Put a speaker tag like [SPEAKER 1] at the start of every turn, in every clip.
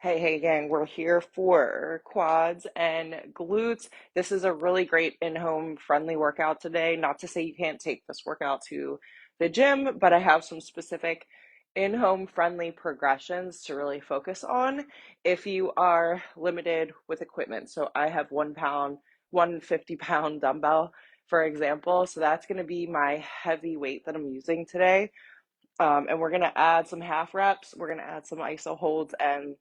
[SPEAKER 1] Hey gang, we're here for quads and glutes. This is a really great in-home friendly workout today. Not to say you can't take this workout to the gym, but I have some specific in-home friendly progressions to really focus on if you are limited with equipment. So I have 1 pound, 150-pound dumbbell, for example. So that's going to be my heavy weight that I'm using today. And we're going to add some half reps. We're going to add some iso holds, and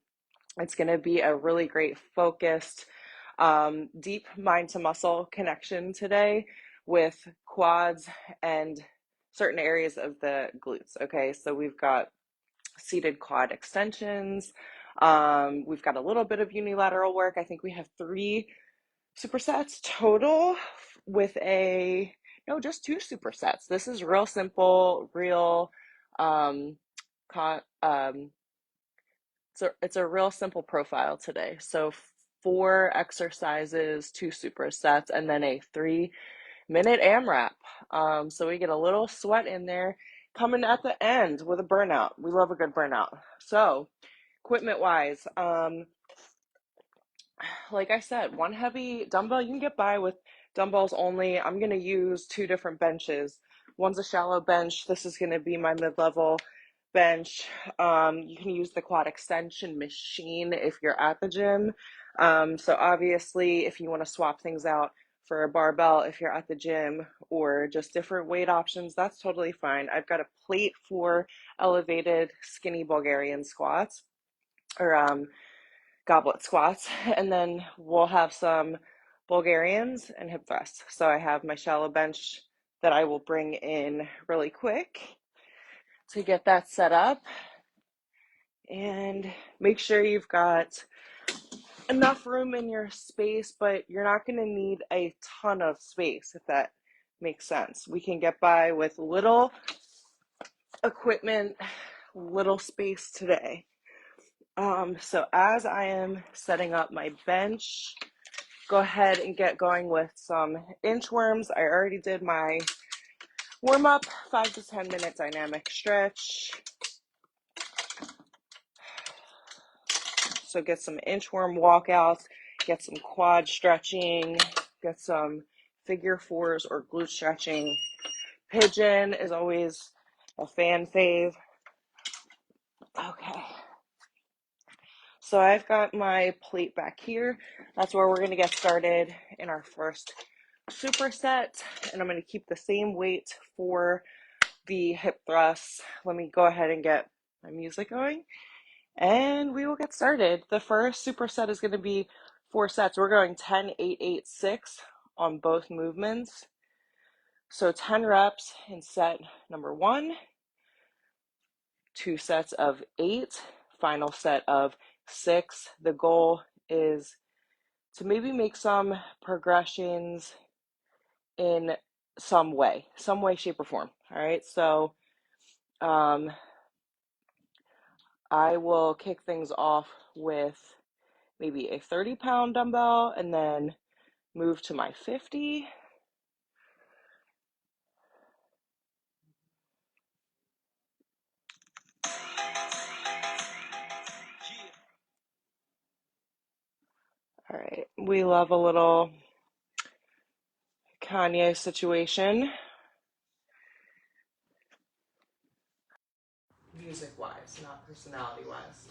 [SPEAKER 1] it's going to be a really great focused, deep mind to muscle connection today with quads and certain areas of the glutes. Okay, so we've got seated quad extensions. We've got a little bit of unilateral work. I think we have 3 supersets total with no, just 2 supersets. This is real simple, real, um, con, it's a real simple profile today. So 4 exercises, 2 supersets, and then a 3 minute AMRAP. So we get a little sweat in there coming at the end with a burnout. We love a good burnout. So equipment wise, like I said, one heavy dumbbell, you can get by with dumbbells only. I'm going to use 2 different benches. One's a shallow bench. This is going to be my mid-level bench. You can use the quad extension machine if you're at the gym. So obviously, if you want to swap things out for a barbell, if you're at the gym, or just different weight options, that's totally fine. I've got a plate for elevated skinny Bulgarian squats, or goblet squats, and then we'll have some Bulgarians and hip thrusts. So I have my shallow bench that I will bring in really quick to get that set up. And make sure you've got enough room in your space, but you're not going to need a ton of space, if that makes sense. We can get by with little equipment, little space today. So as I am setting up my bench, go ahead and get going with some inchworms. I already did my warm up, 5 to 10 minute dynamic stretch. So get some inchworm walkouts, get some quad stretching, get some figure fours or glute stretching. Pigeon is always a fan fave. Okay. So I've got my plate back here. That's where we're going to get started in our first superset. And I'm going to keep the same weight for the hip thrusts. Let me go ahead and get my music going, and we will get started. The first superset is going to be 4 sets. We're going 10, 8, 8, 6 on both movements. So 10 reps in set number 1, 2 sets of 8, final set of 6. The goal is to maybe make some progressions in some way, shape, or form. All right, so I will kick things off with maybe a 30-pound dumbbell and then move to my 50. All right, we love a little Kanye situation. Music-wise, not personality-wise.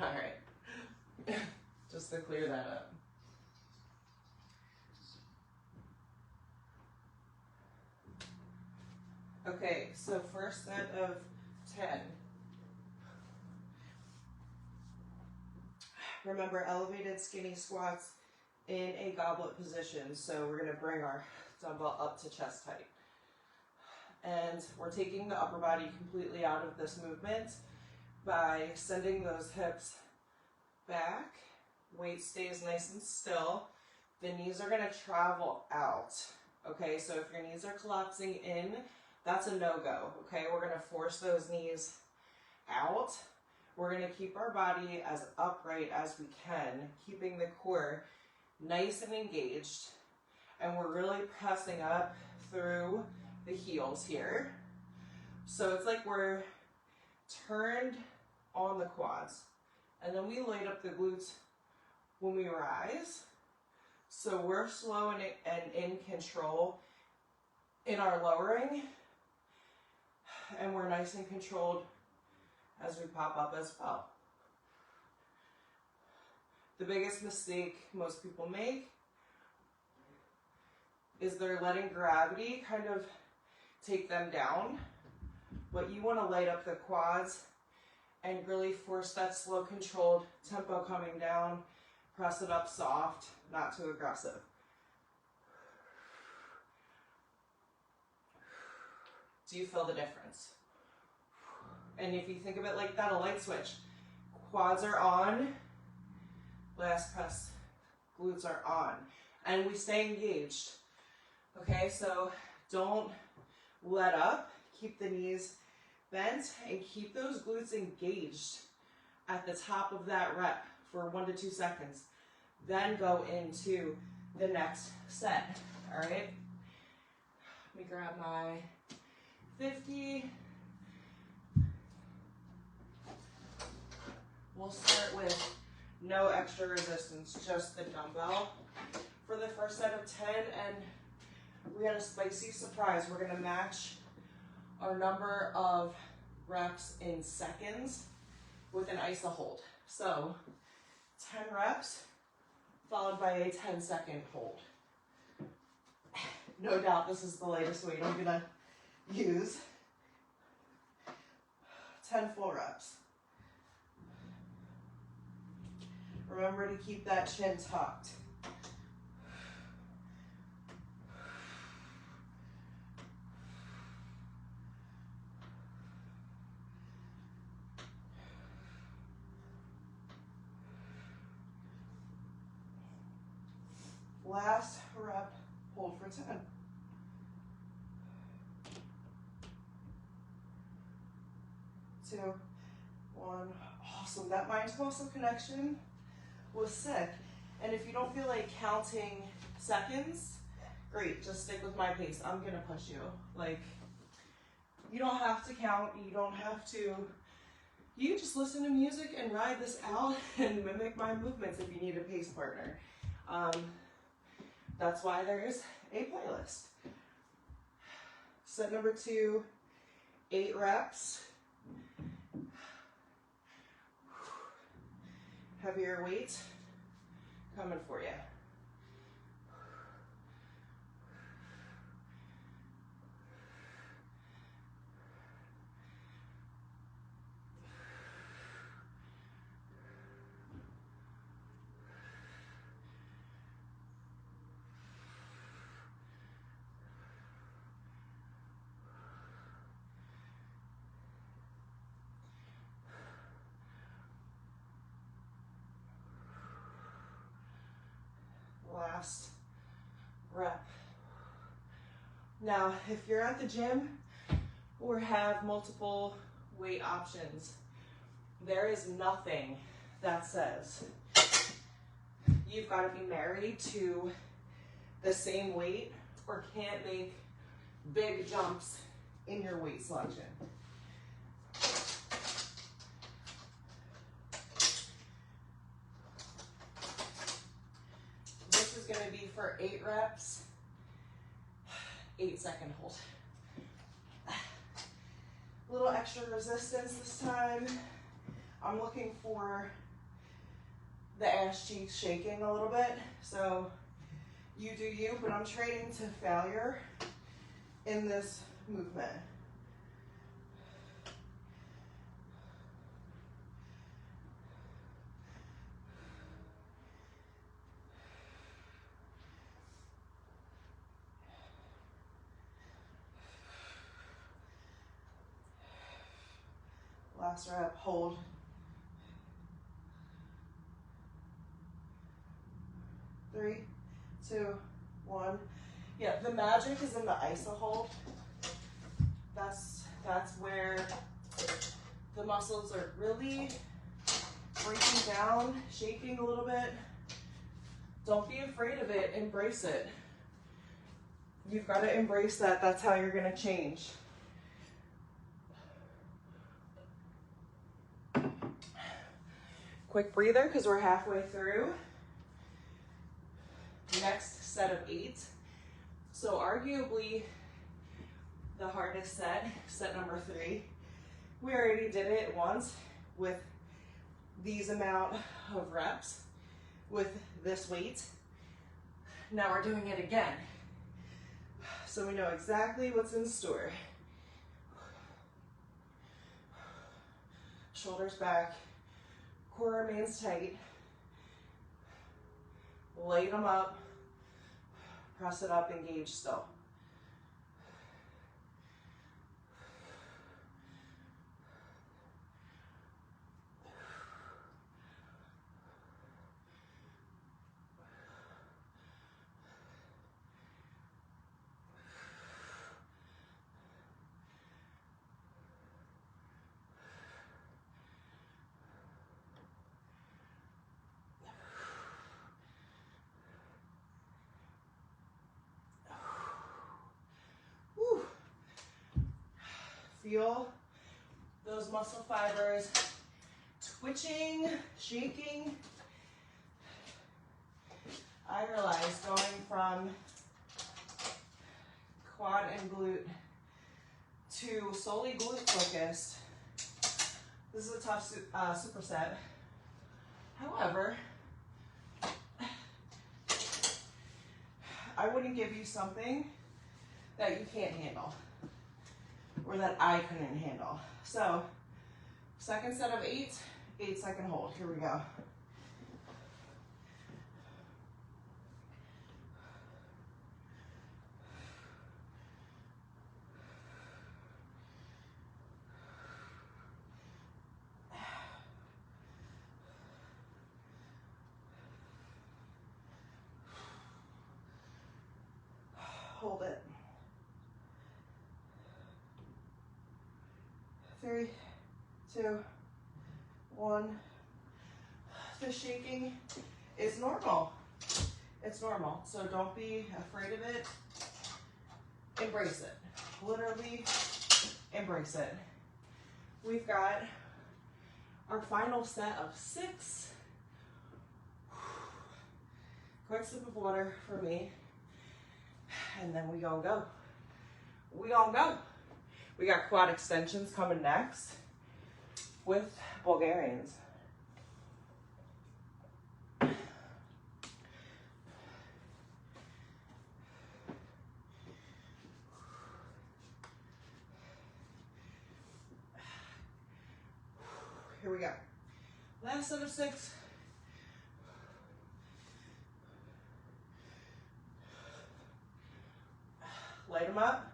[SPEAKER 1] All right, just to clear that up. Okay, so first set of 10. Remember, elevated skinny squats in a goblet position. So we're going to bring our dumbbell up to chest height. And we're taking the upper body completely out of this movement by sending those hips back. Weight stays nice and still. The knees are going to travel out. Okay, so if your knees are collapsing in, that's a no-go. Okay, we're going to force those knees out. We're going to keep our body as upright as we can, keeping the core nice and engaged. And we're really pressing up through the heels here. So it's like we're turned on the quads. And then we light up the glutes when we rise. So we're slow and in control in our lowering, and we're nice and controlled as we pop up as well. The biggest mistake most people make is they're letting gravity kind of take them down, but you want to light up the quads and really force that slow, controlled tempo coming down. Press it up soft, not too aggressive. Do you feel the difference? And if you think of it like that, a light switch. Quads are on, last press, glutes are on. And we stay engaged. Okay, so don't let up. Keep the knees bent and keep those glutes engaged at the top of that rep for 1 to 2 seconds. Then go into the next set, all right? Let me grab my 50. We'll start with no extra resistance, just the dumbbell for the first set of 10, and we got a spicy surprise. We're gonna match our number of reps in seconds with an iso hold. So 10 reps followed by a 10-second hold. No doubt this is the latest weight I'm gonna use. 10 full reps. Remember to keep that chin tucked. Last rep, hold for 10. Two, one. Awesome. That mind to muscle connection was sick. And if you don't feel like counting seconds, great, just stick with my pace. I'm gonna push you. Like, you don't have to count, you don't have to, you just listen to music and ride this out and mimic my movements if you need a pace partner. That's why there's a playlist. Set number 2, 8 reps. Heavier weight coming for you. Last rep. Now, if you're at the gym or have multiple weight options, there is nothing that says you've got to be married to the same weight or can't make big jumps in your weight selection. Going to be for 8 reps, 8-second hold. A little extra resistance this time. I'm looking for the ass cheeks shaking a little bit, so you do you, but I'm training to failure in this movement. Last rep, hold. 3, 2, 1. Yeah, the magic is in the iso hold. That's where the muscles are really breaking down, shaking a little bit. Don't be afraid of it, embrace it. You've got to embrace that. That's how you're going to change. Quick breather because we're halfway through. Next set of 8. So arguably the hardest set number 3. We already did it once with these amount of reps with this weight. Now we're doing it again. So we know exactly what's in store. Shoulders back, core remains tight. Light them up, press it up, engage still. Feel those muscle fibers twitching, shaking. I realize going from quad and glute to solely glute focused, this is a tough superset. However, I wouldn't give you something that you can't handle, or that I couldn't handle. So, second set of 8, 8-second hold. Here we go. Hold it. 3, 2, 1. The shaking is normal. It's normal. So don't be afraid of it. Embrace it. Literally embrace it. We've got our final set of 6. Quick sip of water for me. And then we gonna go. We gonna go. We got quad extensions coming next with Bulgarians. Here we go. Last set of 6. Light them up.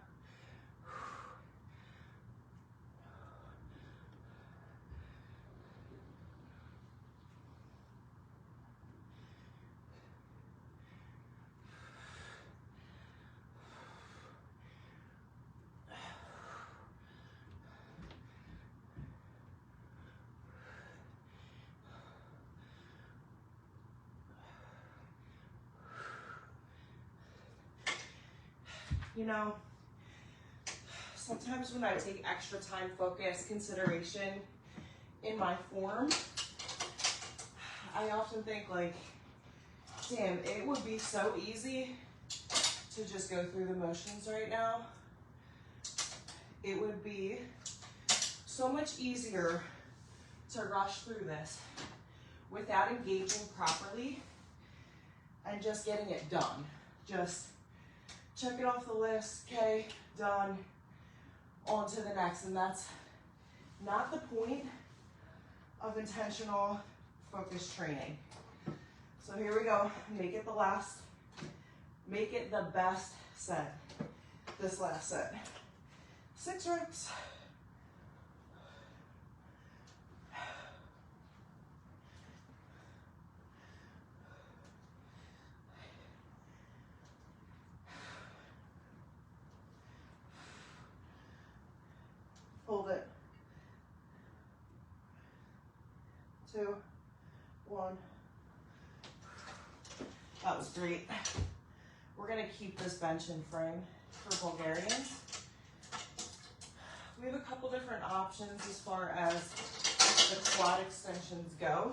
[SPEAKER 1] You know, sometimes when I take extra time, focus, consideration in my form, I often think like, damn, it would be so easy to just go through the motions right now. It would be so much easier to rush through this without engaging properly and just getting it done. Just check it off the list, okay, done, on to the next. And that's not the point of intentional focused training. So here we go, make it the last, make it the best set, this last set. 6 reps. Hold it. 2, 1. That was great. We're gonna keep this bench in frame for Bulgarians. We have a couple different options as far as the quad extensions go.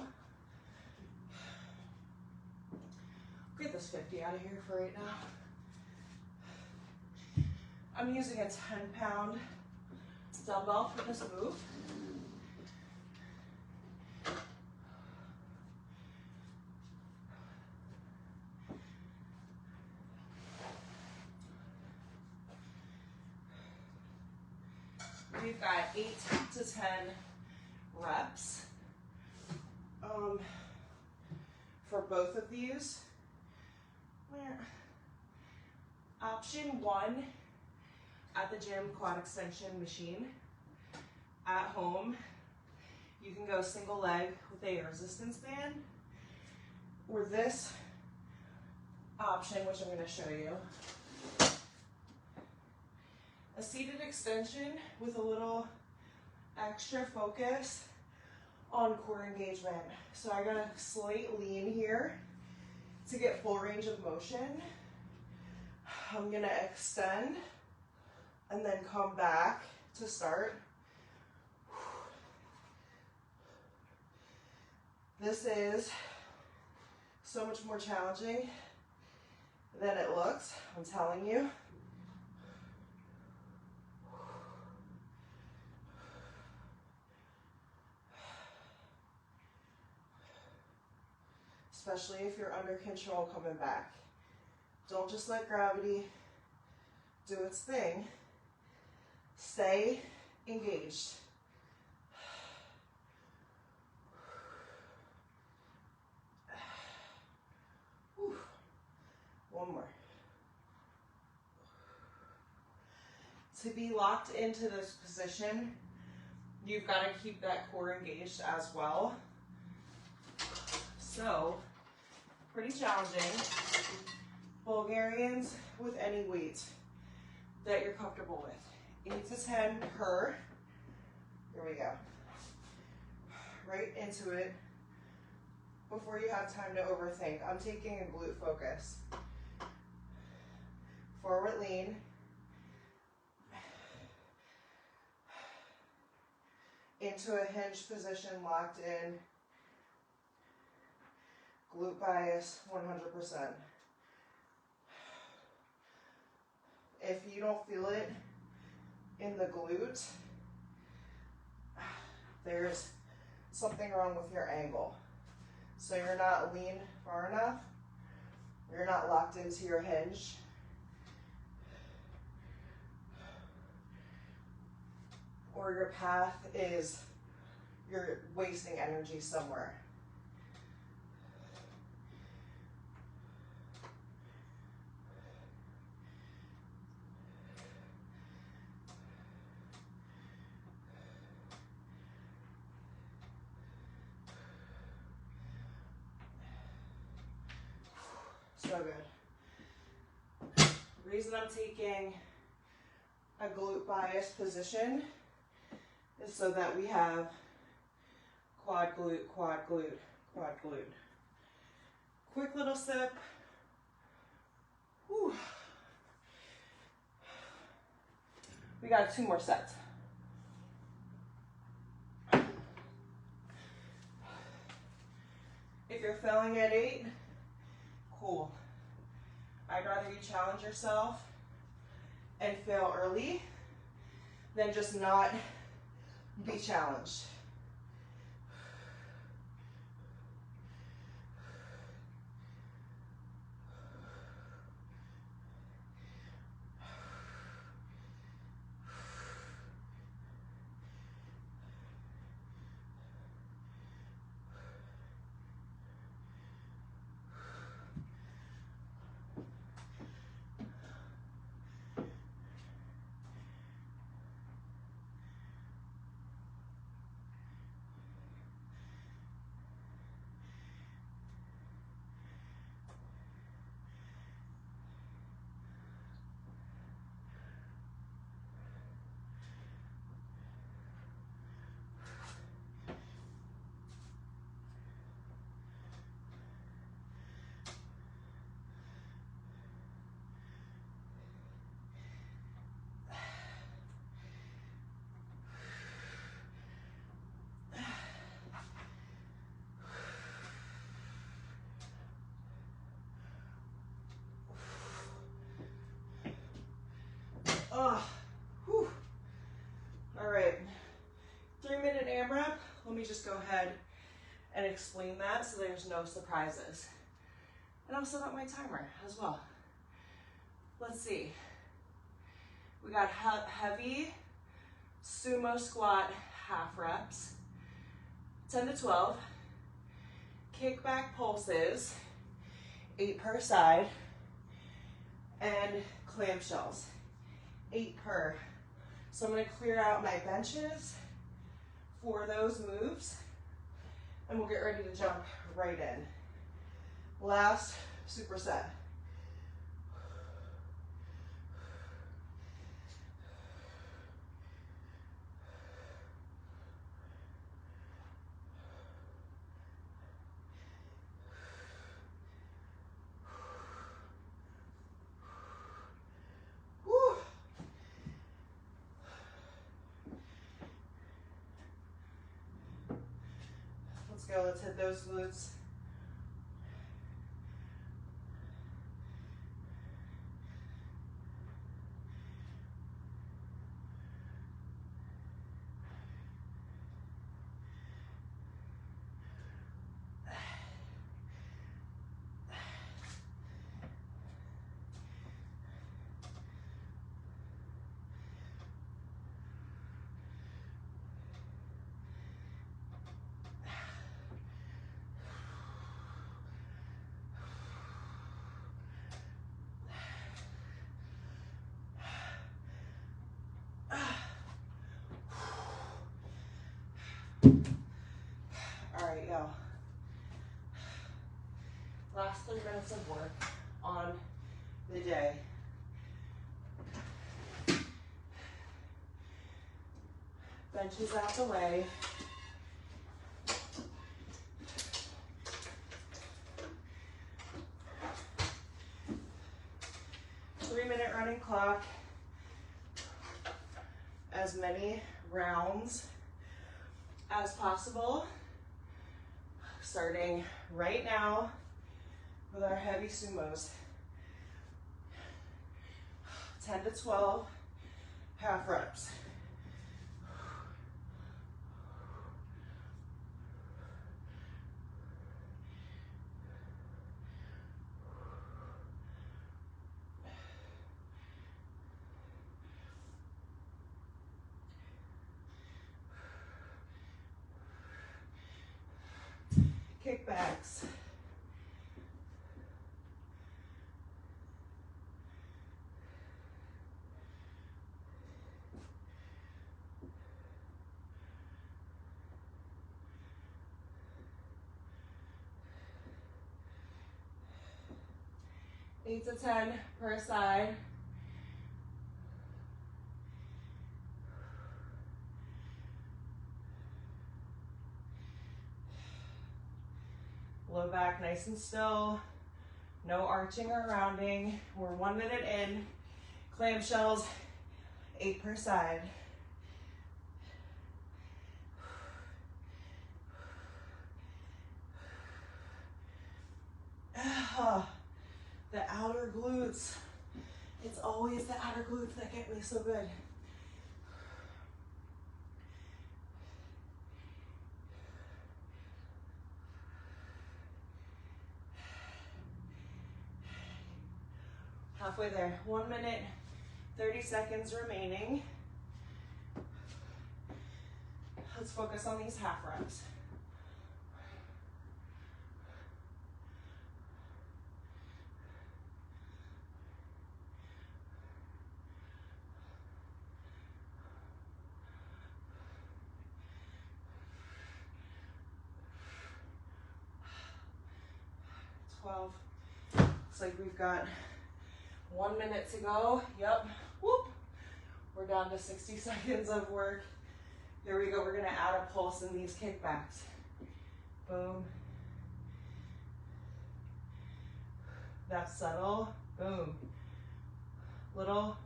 [SPEAKER 1] Get this 50 out of here for right now. I'm using a 10-pound dumbbell for this move. We've got 8 to 10 reps for both of these. Option 1, at the gym, quad extension machine. At home, you can go single leg with a resistance band, or this option, which I'm going to show you. A seated extension with a little extra focus on core engagement. So I got a slight lean here to get full range of motion. I'm gonna extend and then come back to start. This is so much more challenging than it looks, I'm telling you. Especially if you're under control coming back. Don't just let gravity do its thing. Stay engaged. One more. To be locked into this position, you've got to keep that core engaged as well. So, pretty challenging. Bulgarians with any weight that you're comfortable with. 8 to 10 per. Here we go. Right into it before you have time to overthink. I'm taking a glute focus. Forward lean. Into a hinge position, locked in. Glute bias, 100%. If you don't feel it in the glute, there's something wrong with your angle. So you're not lean far enough, you're not locked into your hinge. Or your path is, you're wasting energy somewhere. So good. The reason I'm taking a glute bias position is so that we have quad glute, quad glute, quad glute. Quick little sip. Whew. We got 2 more sets. If you're failing at 8, cool. I'd rather you challenge yourself and fail early than just not be challenged. right, 3-minute AMRAP. Let me just go ahead and explain that so there's no surprises. And I'll set up my timer as well. Let's see. We got heavy sumo squat half reps, 10 to 12. Kickback pulses, 8 per side. And clamshells, 8 per. So I'm going to clear out my benches for those moves, and we'll get ready to jump right in. Last superset. Let's go, let's hit those glutes. All right, y'all. Last 3 minutes of work on the day. Benches out the way. Three-minute running clock. As many rounds as possible. Starting right now with our heavy sumos. 10 to 12 half reps. Kickbacks. Eight to 10 per side. Low back nice and still. No arching or rounding. We're 1 minute in. Clamshells, 8 per side. The outer glutes. It's always the outer glutes that get me so good. Halfway there. 1 minute, 30 seconds remaining. Let's focus on these half reps. Looks like we've got 1 minute to go. Yep. Whoop. We're down to 60 seconds of work. Here we go. We're going to add a pulse in these kickbacks. Boom. That's subtle. Boom. Little,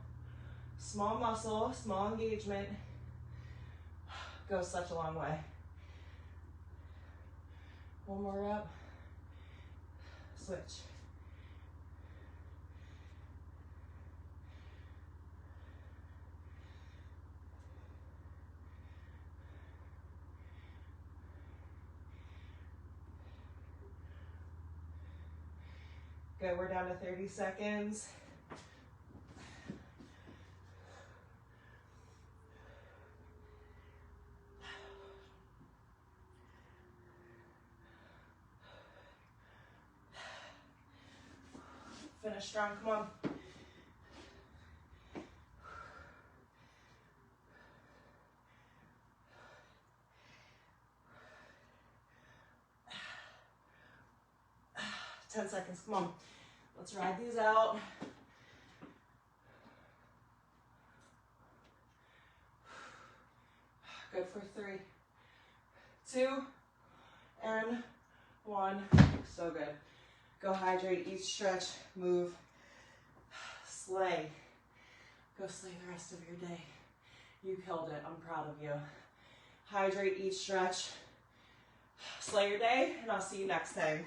[SPEAKER 1] small muscle, small engagement. Goes such a long way. One more rep. Switch. Good, we're down to 30 seconds. Finish strong, come on. Ten seconds, come on. Let's ride these out. Good for 3, 2, and 1. So good. Go hydrate, eat, stretch, move, slay. Go slay the rest of your day. You killed it. I'm proud of you. Hydrate, eat, stretch, slay your day, and I'll see you next time.